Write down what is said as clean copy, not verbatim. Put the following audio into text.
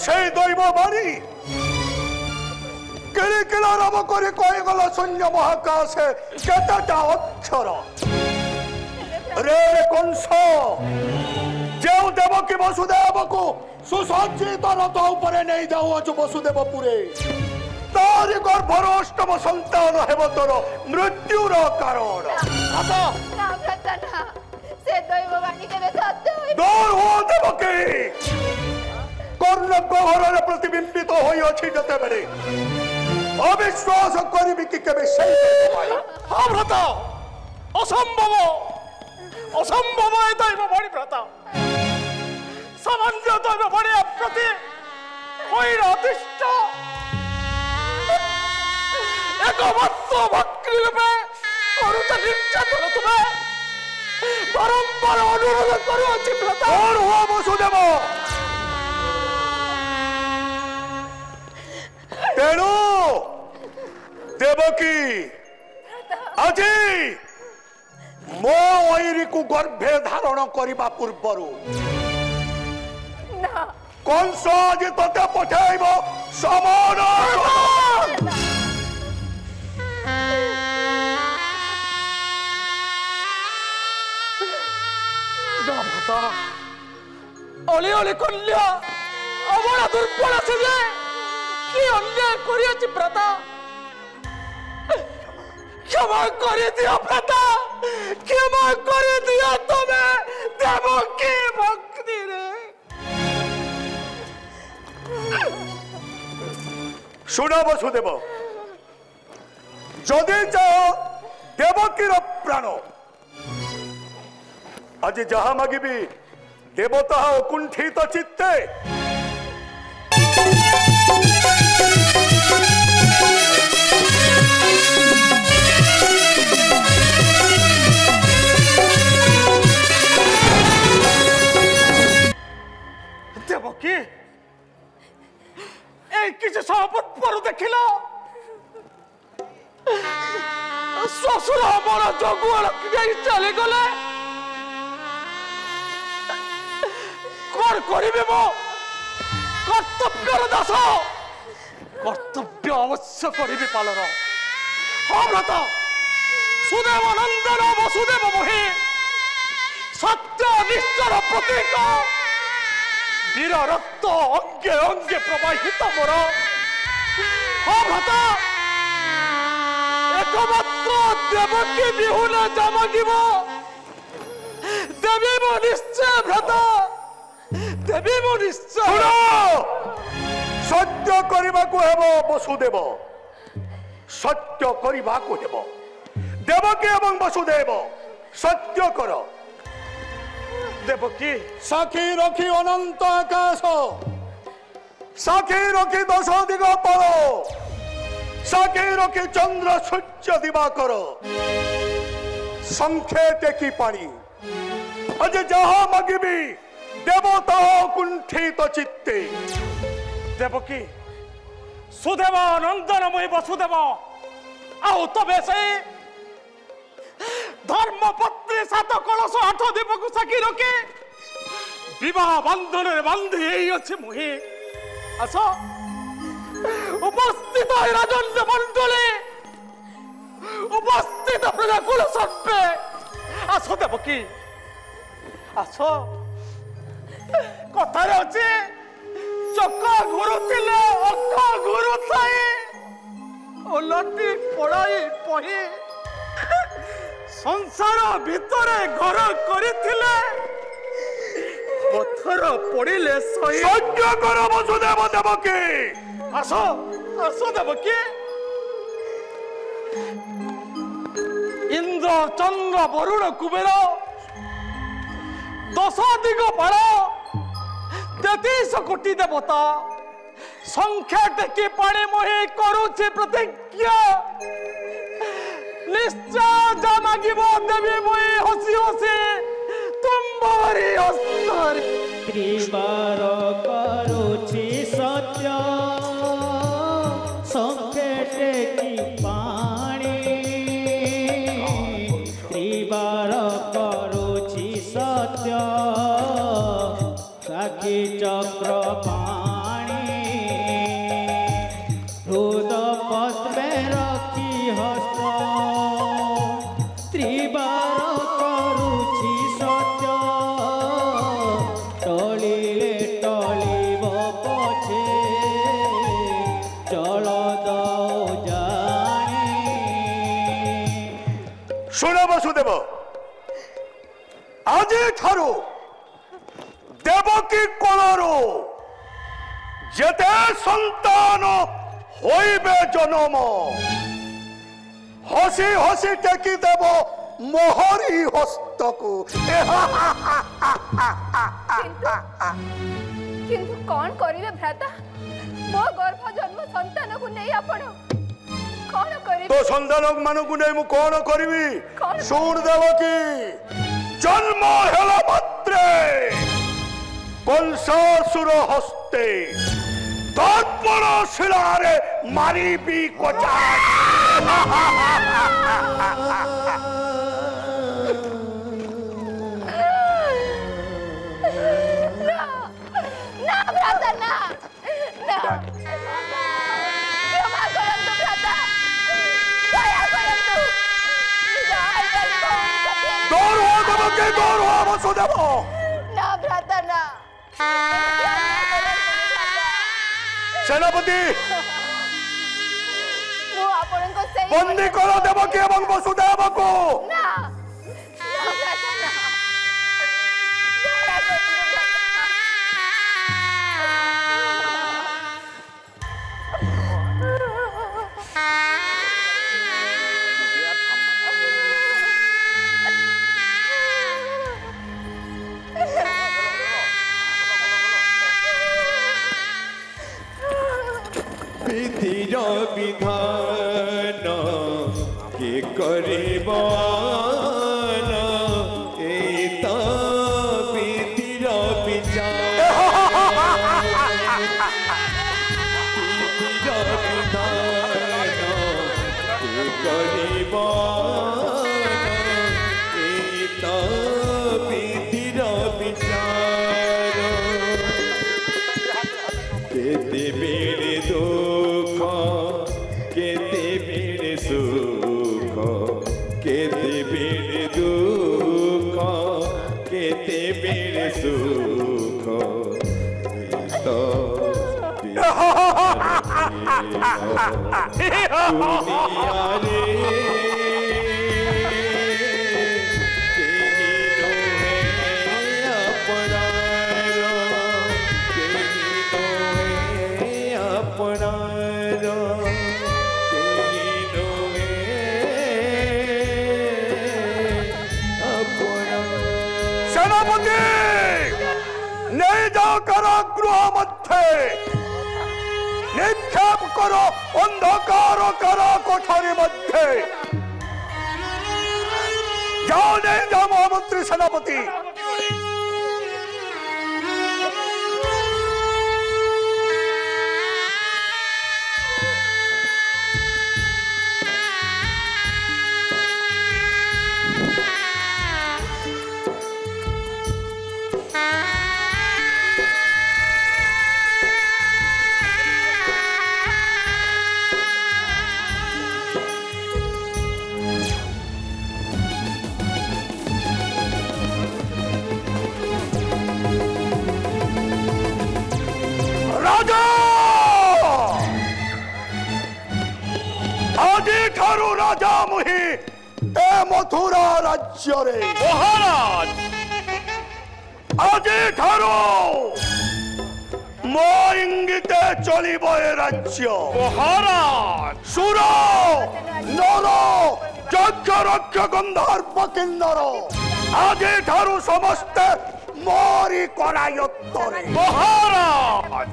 সেই দৈব বাণী কিলিকিলা রব করে কয়ে গেল শূন্য মহাকাশে কেতেটা অক্ষর রে কংস যেও দেবকী বসুদেবকু সুসজ্জিত রথ উপরে নেই যাওয়াছু বসুদেবপুরে তারি গর্ভর অষ্টম সন্তান হেব তোর মৃত্যুর কারণ দূর হো দেবকী কর্ণজ্ঞ ঘরের প্রতিবিম্বিত হইয়াছি যেতেবেলে অবিশ্বাস করিবি কি কেবে সেই ভ্রাত অসম্ভব অসম্ভব এ দৈব বাণী ভ্রাত সামান্য দৈব বাণী প্রতি হইর অতিষ্ঠ একমাত্র ভক্তি রূপে করুতা নির্যাতন তুমি বারম্বার অনুরোধ করুছি ভ্রাত বসুদেব তেণু দেবকী আজি মো ঐরিকু গর্ভে ধারণ করিবা পূର୍ବরু কংস আজি তোতে পঠাইব সমান অলি অলি কন্যা আমার দুর্বল আছে যে কি অন্যায় করিয়াছি ভ্রাতা ক্ষমা করে দিও ভ্রাতা ক্ষমা করে দিও তুমি দেবকী ভক্তি রে শুনো বসুদেব যদি চাও দেবকীর প্রাণ আজি যাহা মাগিবি দেব তাহা অকুণ্ঠিত চিত্তে দেবকী এই কিছু সম্পদ পর দেখিল শ্বশুর আমার জগুয়াল চালি গলে কর করিবে মো কর্তব্যর দাস কর্তব্য অবশ্য করিবে পালন অব্রত সুদেব নন্দন বসুদেব মহে সত্য নিষ্ঠর প্রতীক বীর রক্ত অঙ্গে অঙ্গে প্রবাহিত মোর অব্রত একমাত্র দেবকী বিহুলে জামাগিব দেবীব নিশ্চয় ভ্রাত দেবীব নিশ্চয় সত্য করিবাকু হেব বসুদেব সত্য করিবাকু হেব দেবকী এবং বসুদেব সত্য কর দেবকী সাক্ষী রক্ষী অনন্ত আকাশ সাক্ষী রক্ষী দশ দিগ পর সাক্ষী রক্ষী চন্দ্র সূর্য দিবাকর সংখ্যে টেকি পানি আজ যাহা মাগিবি দেবতা কুণ্ঠিত চিত্তে দেবকী সুদেব নন্দনময়ী বসুদেব আউ তবে সেই ধর্মপত্নী সাত কলস 8 দীপক সাক্ষী রক্ষে বিবাহ বন্ধনের বান্ধি এই আছে মুহি আস উপস্থিত রাজন্য মণ্ডলে উপস্থিত প্রজাকুল সর্বে আস দেবকী আস কথারে আছে চক ঘুরুলে অখ ঘুরুথাই ওলটি পড়াই পহি সংসার ভিতরে ঘর করিলে পথর পড়িলে সহ্য কর বসুদেব দেবকী আস আস দেবকী ইন্দ্র চন্দ্র বরুণ কুবের 10 দিগ পার 33 কোটি দেবতা সংখ্যা টেকি পাড়ে মহে করুছে প্রতিজ্ঞা নিশ্চয় যা মাগিব দেবী মহে হসি হসি তোমারি অস্তরে ত্রিবার করুছি সত্য সংখ্যে টেকি পাণি ত্রিবার করুছি সত্য সাক্ষী চক্র পাণি ବସୁଦେବ ଆଜିଠାରୁ ଦେବକୀ କୋଳରୁ ଯେତେ ସନ୍ତାନ ହୋଇବେ ଜନମ ହସି ହସି ଟେକି ଦେବ ମୋହରି ହସ୍ତକୁ। କିନ୍ତୁ କଣ କରିବେ ଭ୍ରାତା ମୋ ଗର୍ଭ ଜନ୍ମ ସନ୍ତାନକୁ ନେଇ ଆପଣ କଣ କରିବେ? तो संतान मानक नहीं मु कौन करी शुण देव कि जन्म हेला मात्रे कंसासुर हस्ते दर्पण शिलारे मारिबी कोचा। ना भ्राता ना ना क्षमा करंतु भ्राता दया करंतु दूर हो देवकी दूर हो वसुदेव। ना भ्राता ना सेनापति मु आपनको सही बंदी करो देवकी एवं वसुदेव को। ना ना भ्राता ना दया करंतु विधिर विधान के करिबान एत विधिर विचार। विधिर विधान के करिबान एत विधिर विचार। केते बेड़े दुख केते बेड़े सुख केते बेड़े दुख केते बेड़े सुख तो दुनिया रे सेनापति नहीं जाओ करो गृह मध्य निक्षेप करो अंधकार करो कोठरी मध्य। जाओ नहीं जाओ महामंत्री सेनापति। राजा मुहि ए मथुरा राज्य रे महाराज आजे ठारो मो इंगिते चलिब ए राज्य महाराज। सुर नर यज्ञ रक्ष गंधर्व किन्नर आजे ठारो समस्त मोरी करायत्तरे महाराज।